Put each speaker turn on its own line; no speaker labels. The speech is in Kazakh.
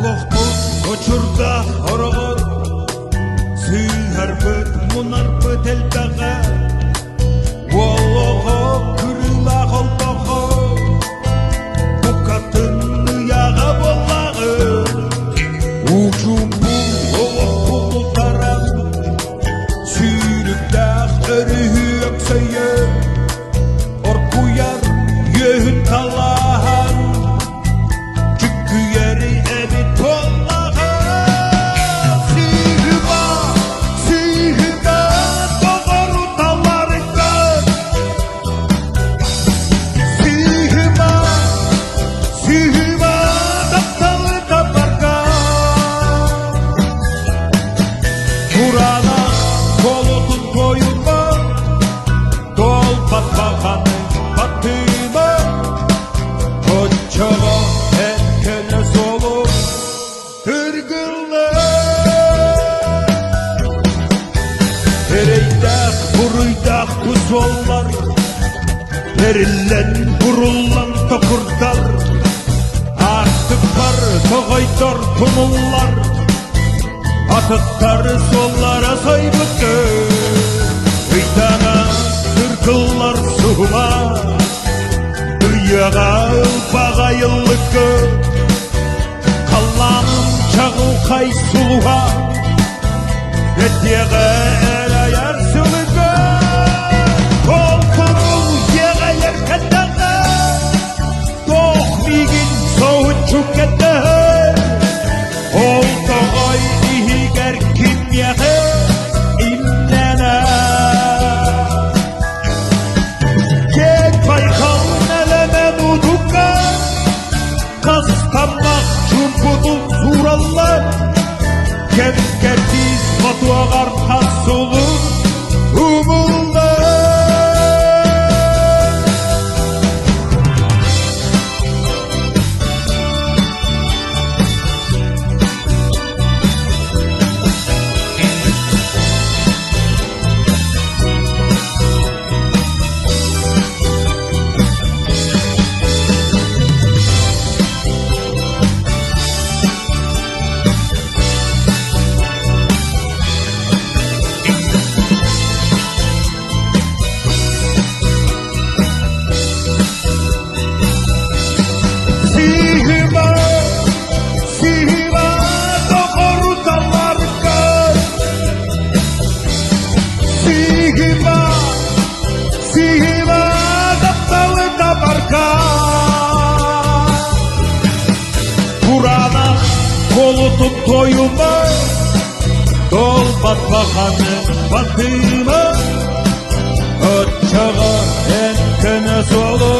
Тобоқты ұчырда ұрығы, сүйәрбіт мұнарбіт әлдағы, олығы күріла қолбағы, бұқатын ұяға болағы, ұжым бұл оғық бұлтарам, сүйріктәқ үрі өксөйі, оркуяр үйін талахан, жүккүйері әбет болағы. Сүйіма доғыру таларыңға, сүйіма дақталы табарға, Мұрана қолытын тойыма, дол батпағаны батыма, Отчаға әткені солып түргілі. Терейдақ, бұруйдақ күз олар, Терілен бұрылан тоқырдар, Ақтықтар, тоғайдар, тұмылар, Атықтар солара сайбықты, Үйтана түркілар суыма, Үйаға бағайылықы, Қаланың чағылқай сұлуға, Әттеға әр аяр сүлігі, Толқырыл еғайыр кәттігі, Тоқмеген соғыт жүкетті, Ол тоғай игер кемияғы, Имнәні Кек байқалын әлемен ұдуға, Қастамақ жүмпұдыл сұралла, Кәмкәртіз матуағар тасылы ұмылды. Сүйіма доғыру таларға, Сүйіма дақталы табарға, Құрана қолытын тойыма, Дол батпағаны батыма, Отчаға әнкені солы